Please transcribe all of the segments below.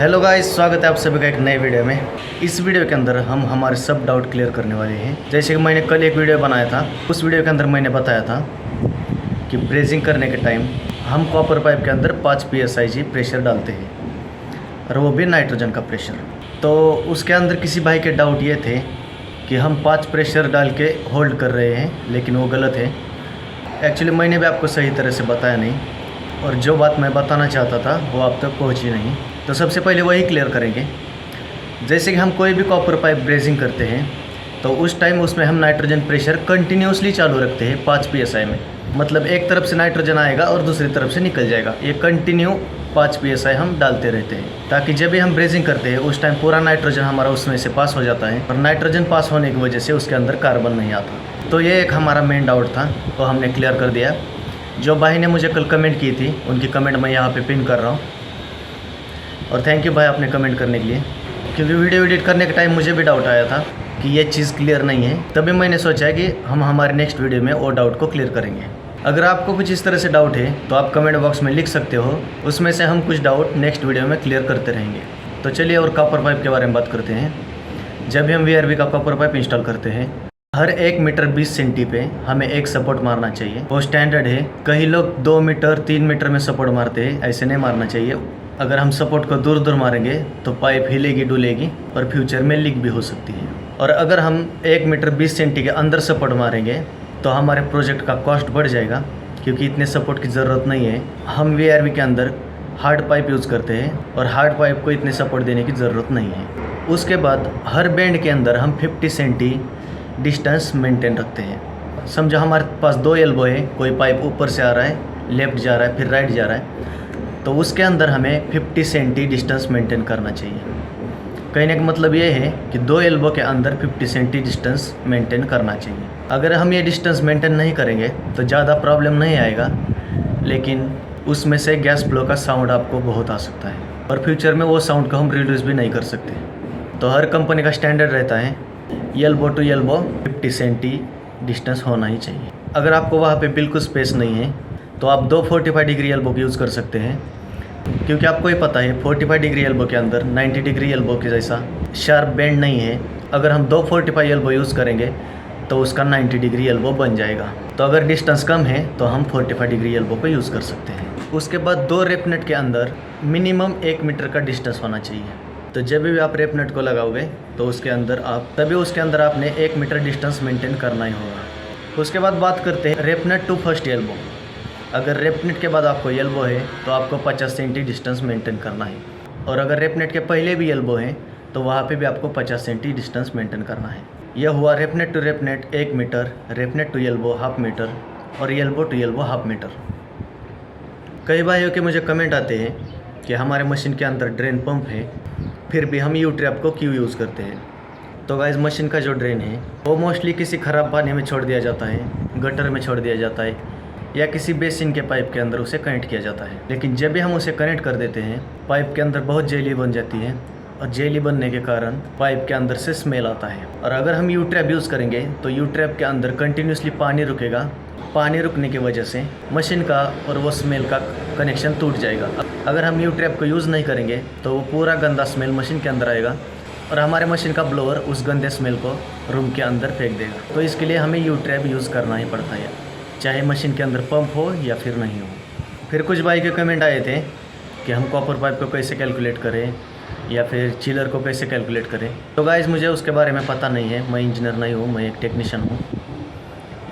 Hello guys, स्वागत है आप सभी का एक नए वीडियो में। इस वीडियो के अंदर हम हमारे सब डाउट क्लियर करने वाले हैं। जैसे कि मैंने कल एक वीडियो बनाया था, उस वीडियो के अंदर मैंने बताया था कि ब्रेजिंग करने के टाइम हम कॉपर पाइप के अंदर 5 PSIG प्रेशर डालते हैं, और वो भी नाइट्रोजन का प्रेशर। तो उसके अंदर किसी भाई के डाउट ये थे कि हम 5 प्रेशर डाल के होल्ड कर रहे हैं, लेकिन वो गलत है। एक्चुअली मैंने भी आपको सही तरह से बताया नहीं, और जो बात मैं बताना चाहता था वो आप तक पहुंची नहीं। तो सबसे पहले वही क्लियर करेंगे। जैसे कि हम कोई भी कॉपर पाइप ब्रेजिंग करते हैं तो उस टाइम उसमें हम नाइट्रोजन प्रेशर कंटिन्यूसली चालू रखते हैं 5 PSI में। मतलब एक तरफ से नाइट्रोजन आएगा और दूसरी तरफ से निकल जाएगा। ये कंटिन्यू 5 PSI हम डालते रहते हैं, ताकि जब भी हम ब्रेजिंग करते हैं उस टाइम पूरा नाइट्रोजन हमारा उसमें से पास हो जाता है, और नाइट्रोजन पास होने की वजह से उसके अंदर कार्बन नहीं आता। तो ये एक हमारा मेन डाउट था, तो हमने क्लियर कर दिया। जो भाई ने मुझे कल कमेंट की थी उनकी कमेंट मैं यहाँ पे पिन कर रहा हूँ, और थैंक यू भाई आपने कमेंट करने के लिए। क्योंकि वीडियो एडिट करने के टाइम मुझे भी डाउट आया था कि ये चीज़ क्लियर नहीं है, तभी मैंने सोचा है कि हम हमारे नेक्स्ट वीडियो में वो डाउट को क्लियर करेंगे। अगर आपको कुछ इस तरह से डाउट है तो आप कमेंट बॉक्स में लिख सकते हो, उसमें से हम कुछ डाउट नेक्स्ट वीडियो में क्लियर करते रहेंगे। तो चलिए और कॉपर पाइप के बारे में बात करते हैं। जब भी हम VRV का कॉपर पाइप इंस्टॉल करते हैं, हर 1 मीटर 20 सेंटी पे हमें एक सपोर्ट मारना चाहिए। वो स्टैंडर्ड है। कई लोग 2 मीटर 3 मीटर में सपोर्ट मारते हैं, ऐसे नहीं मारना चाहिए। अगर हम सपोर्ट को दूर दूर मारेंगे तो पाइप हिलेगी डुलेगी और फ्यूचर में लीक भी हो सकती है। और अगर हम 1 मीटर 20 सेंटी के अंदर सपोर्ट मारेंगे तो हमारे प्रोजेक्ट का कॉस्ट बढ़ जाएगा, क्योंकि इतने सपोर्ट की ज़रूरत नहीं है। हम VRV के अंदर हार्ड पाइप यूज़ करते हैं, और हार्ड पाइप को इतने सपोर्ट देने की ज़रूरत नहीं है। उसके बाद हर बैंड के अंदर हम 50 सेंटी डिस्टेंस मेंटेन रखते हैं। समझो हमारे पास 2 एल्बो है, कोई पाइप ऊपर से आ रहा है, लेफ़्ट जा रहा है, फिर राइट जा रहा है, तो उसके अंदर हमें 50 सेंटी डिस्टेंस मेंटेन करना चाहिए। कहने का मतलब ये है कि 2 एल्बो के अंदर 50 सेंटी डिस्टेंस मेंटेन करना चाहिए। अगर हम ये डिस्टेंस मेंटेन नहीं करेंगे तो ज़्यादा प्रॉब्लम नहीं आएगा, लेकिन उसमें से गैस फ्लो का साउंड आपको बहुत आ सकता है, और फ्यूचर में वो साउंड को हम रिड्यूस भी नहीं कर सकते। तो हर कंपनी का स्टैंडर्ड रहता है elbow to elbow 50 centi distance होना ही चाहिए। अगर आपको वहाँ पे बिल्कुल स्पेस नहीं है तो आप 2 45 डिग्री एल्बो यूज़ कर सकते हैं, क्योंकि आपको ही पता है 45 डिग्री एल्बो के अंदर 90 डिग्री एल्बो के जैसा शार्प बेंड नहीं है। अगर हम 2 45 एल्बो यूज़ करेंगे तो उसका 90 डिग्री एल्बो बन जाएगा। तो अगर डिस्टेंस कम है तो हम 45 डिग्री एल्बो को यूज़ कर सकते हैं। उसके बाद 2 रेप नट के अंदर मिनिमम 1 मीटर का डिस्टेंस होना चाहिए। तो जब भी आप रेप नट को लगाओगे तो उसके अंदर आपने 1 मीटर डिस्टेंस मेंटेन करना ही होगा। उसके बाद बात करते हैं rep nut to first elbow. अगर रेप नट के बाद आपको एल्बो है तो आपको 50 सेंटी डिस्टेंस मेंटेन करना है, और अगर रेप नट के पहले भी एल्बो है तो वहाँ पे भी आपको 50 सेंटी डिस्टेंस मेंटेन करना है। यह हुआ rep nut to rep nut 1 metre, rep nut to elbow 1/2 metre, और एल्बो टू एल्बो 1/2 मीटर। कई भाइयों के मुझे कमेंट आते हैं कि हमारे मशीन के अंदर ड्रेन पंप है, फिर भी हम यू ट्रैप को क्यों यूज़ करते हैं। तो गाइस, मशीन का जो ड्रेन है वो मोस्टली किसी ख़राब पानी में छोड़ दिया जाता है, गटर में छोड़ दिया जाता है, या किसी बेसिन के पाइप के अंदर उसे कनेक्ट किया जाता है। लेकिन जब भी हम उसे कनेक्ट कर देते हैं, पाइप के अंदर बहुत जेली बन जाती है, और जेली बनने के कारण पाइप के अंदर से स्मेल आता है। और अगर हम यू ट्रैप यूज़ करेंगे तो यू ट्रैप के अंदर कंटिन्यूसली पानी रुकेगा। पानी रुकने की वजह से मशीन का और वो स्मेल का कनेक्शन टूट जाएगा। अगर हम यू ट्रैप को यूज़ नहीं करेंगे तो वो पूरा गंदा स्मेल मशीन के अंदर आएगा, और हमारे मशीन का ब्लोअर उस गंदे स्मेल को रूम के अंदर फेंक देगा। तो इसके लिए हमें यू ट्रैप यूज़ करना ही पड़ता है, चाहे मशीन के अंदर पंप हो या फिर नहीं हो। फिर कुछ भाई के कमेंट आए थे कि हम कॉपर पाइप को कैसे कैलकुलेट करें, या फिर चिलर को कैसे कैलकुलेट करें। तो गाइस, मुझे उसके बारे में पता नहीं है, मैं इंजीनियर नहीं हूँ, मैं एक टेक्नीशियन हूँ।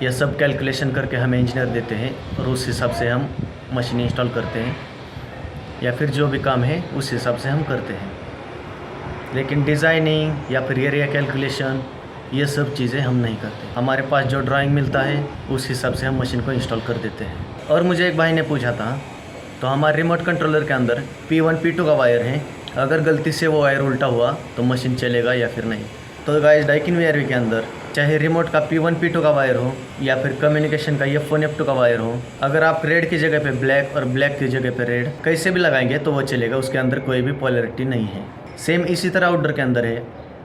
यह सब कैलकुलेशन करके हमें इंजीनियर देते हैं, और उस हिसाब से हम मशीन इंस्टॉल करते हैं, या फिर जो भी काम है उस हिसाब से हम करते हैं। लेकिन डिज़ाइनिंग या फिर एरिया कैलकुलेशन, ये सब चीज़ें हम नहीं करते। हमारे पास जो ड्राइंग मिलता है उस हिसाब से हम मशीन को इंस्टॉल कर देते हैं। और मुझे एक भाई ने पूछा था, तो हमारे रिमोट कंट्रोलर के अंदर P1 P2 का वायर है, अगर गलती से वो वायर उल्टा हुआ तो मशीन चलेगा या फिर नहीं। तो गाइस, डाइकिन VRV के अंदर चाहे रिमोट का P1 P2 का वायर हो या फिर कम्युनिकेशन का F1 F2 का वायर हो, अगर आप रेड की जगह पे ब्लैक और ब्लैक की जगह पे रेड कैसे भी लगाएंगे तो वो चलेगा, उसके अंदर कोई भी पोलैरिटी नहीं है। सेम इसी तरह आउटडोर के अंदर है।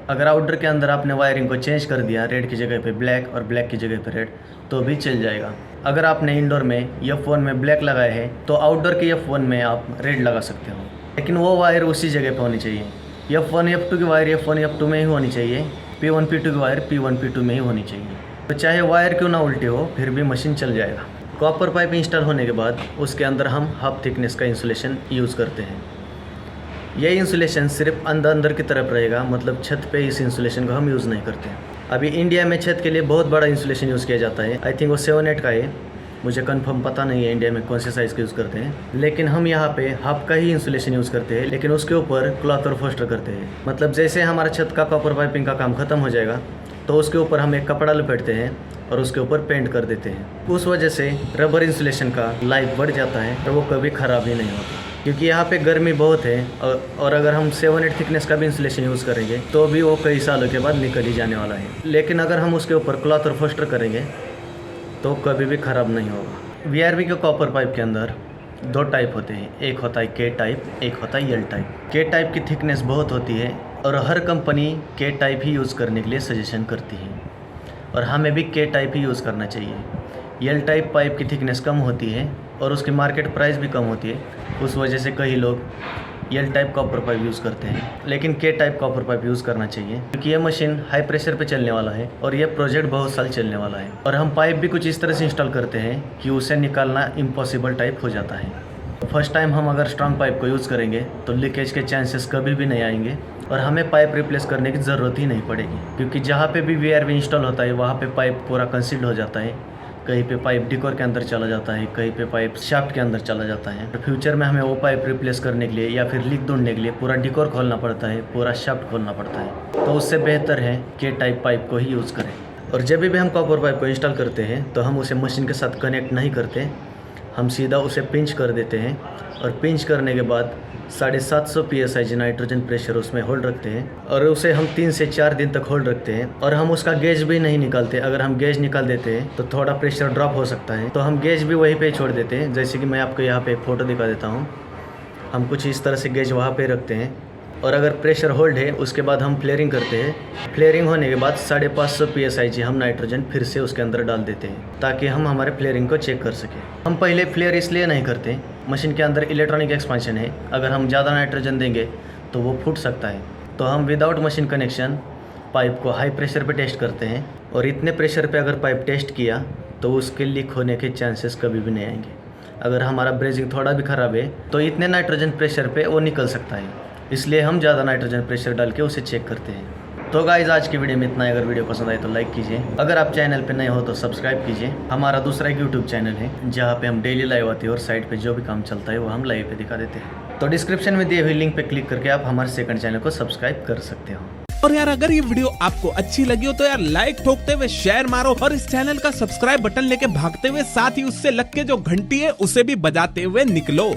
अगर आउटडोर के अंदर आपने वायरिंग को चेंज कर दिया, रेड की जगह पे ब्लैक और ब्लैक की जगह पे रेड, तो भी चल जाएगा। अगर आपने इंडोर में F1 में ब्लैक लगाया है तो आउटडोर के F1 में आप रेड लगा सकते हो। लेकिन वो वायर उसी जगह पे होनी चाहिए। F1 F2 की वायर F1 F2 में ही होनी चाहिए, P1 P2 की वायर P1 P2 में ही होनी चाहिए। तो चाहे वायर क्यों ना उल्टे हो, फिर भी मशीन चल जाएगा। कॉपर पाइप इंस्टॉल होने के बाद उसके अंदर हम हाफ थिकनेस का इंसुलेशन यूज़ करते हैं। यह इंसुलेशन सिर्फ अंदर की तरफ रहेगा, मतलब छत पे इस इंसुलेशन को हम यूज़ नहीं करते। अभी इंडिया में छत के लिए बहुत बड़ा इंसुलेशन यूज़ किया जाता है। आई थिंक वो 7-8 का है, मुझे कंफर्म पता नहीं है इंडिया में कौन से साइज़ का यूज़ करते हैं। लेकिन हम यहाँ पे हाफ का ही इंसुलेशन यूज़ करते हैं, लेकिन उसके ऊपर क्लॉथ और फोस्टर करते हैं। मतलब जैसे हमारा छत का कॉपर पाइपिंग का काम ख़त्म हो जाएगा तो उसके ऊपर हम एक कपड़ा लपेटते हैं और उसके ऊपर पेंट कर देते हैं। उस वजह से रबर इंसुलेशन का लाइफ बढ़ जाता है और वो कभी ख़राब ही नहीं होता, क्योंकि यहाँ पे गर्मी बहुत है। और अगर हम 7-8 थिकनेस का भी इंसुलेशन यूज़ करेंगे तो भी वो कई सालों के बाद निकल ही जाने वाला है। लेकिन अगर हम उसके ऊपर क्लॉथ और फोस्टर करेंगे तो कभी भी ख़राब नहीं होगा। VRV के कॉपर पाइप के अंदर 2 टाइप होते हैं, एक होता है K टाइप, एक होता है L टाइप। K टाइप की थिकनेस बहुत होती है और हर कंपनी K टाइप ही यूज़ करने के लिए सजेशन करती है, और हमें भी K टाइप ही यूज़ करना चाहिए। L टाइप पाइप की थिकनेस कम होती है और उसकी मार्केट प्राइस भी कम होती है, उस वजह से कई लोग L type copper pipe use करते हैं। लेकिन K type copper pipe use करना चाहिए, क्योंकि यह मशीन हाई प्रेशर पे चलने वाला है और यह प्रोजेक्ट बहुत साल चलने वाला है। और हम पाइप भी कुछ इस तरह से इंस्टॉल करते हैं कि उसे निकालना इम्पॉसिबल टाइप हो जाता है। फर्स्ट टाइम हम अगर स्ट्रॉन्ग पाइप को यूज़ करेंगे तो लीकेज के चांसेस कभी भी नहीं आएंगे और हमें पाइप रिप्लेस करने की ज़रूरत ही नहीं पड़ेगी, क्योंकि जहाँ पे भी VRV इंस्टॉल होता है वहाँ पे पाइप पूरा कंसील्ड हो जाता है। कहीं पे पाइप डिकोर के अंदर चला जाता है, कहीं पे पाइप शाफ्ट के अंदर चला जाता है। तो फ्यूचर में हमें वो पाइप रिप्लेस करने के लिए या फिर लीक ढूंढने के लिए पूरा डिकोर खोलना पड़ता है, पूरा शाफ्ट खोलना पड़ता है। तो उससे बेहतर है K टाइप पाइप को ही यूज़ करें। और जब भी हम कॉपर पाइप को इंस्टॉल करते हैं तो हम उसे मशीन के साथ कनेक्ट नहीं करते, हम सीधा उसे पिंच कर देते हैं और पिंच करने के बाद 750 PSI नाइट्रोजन प्रेशर उसमें होल्ड रखते हैं और उसे हम 3 से 4 दिन तक होल्ड रखते हैं। और हम उसका गेज भी नहीं निकालते। अगर हम गेज निकाल देते हैं तो थोड़ा प्रेशर ड्रॉप हो सकता है, तो हम गेज भी वहीं पे छोड़ देते हैं। जैसे कि मैं आपको यहाँ पे एक फ़ोटो दिखा देता हूँ। हम कुछ इस तरह से गेज वहाँ पे रखते हैं और अगर प्रेशर होल्ड है उसके बाद हम फ्लेयरिंग करते हैं। फ्लेयरिंग होने के बाद 550 PSI हम नाइट्रोजन फिर से उसके अंदर डाल देते हैं, ताकि हम हमारे फ्लेयरिंग को चेक कर सकें। हम पहले फ्लेयर इसलिए नहीं करते, मशीन के अंदर इलेक्ट्रॉनिक एक्सपेंशन है, अगर हम ज़्यादा नाइट्रोजन देंगे तो वो फूट सकता है। तो हम विदाउट मशीन कनेक्शन पाइप को हाई प्रेशर पे टेस्ट करते हैं, और इतने प्रेशर पे अगर पाइप टेस्ट किया तो उसके लीक होने के चांसेस कभी भी नहीं आएंगे। अगर हमारा ब्रेजिंग थोड़ा भी ख़राब है तो इतने नाइट्रोजन प्रेशर पे वो निकल सकता है, इसलिए हम ज़्यादा नाइट्रोजन प्रेशर डाल के उसे चेक करते हैं। तो गाइस आज की वीडियो में इतना है। अगर वीडियो पसंद आए तो लाइक कीजिए, अगर आप चैनल पे नए हो तो सब्सक्राइब कीजिए। हमारा दूसरा एक यूट्यूब चैनल है जहाँ पे हम डेली लाइव आते हैं और साइट पे जो भी काम चलता है वो हम लाइव पे दिखा देते हैं। तो डिस्क्रिप्शन में दिए हुए लिंक पे क्लिक करके आप हमारे सेकंड चैनल को सब्सक्राइब कर सकते हो। और यार अगर ये वीडियो आपको अच्छी लगी हो तो यार लाइक ठोकते हुए शेयर मारो और इस चैनल का सब्सक्राइब बटन लेके भागते हुए साथ ही उससे लग के जो घंटी है उसे भी बजाते हुए निकलो।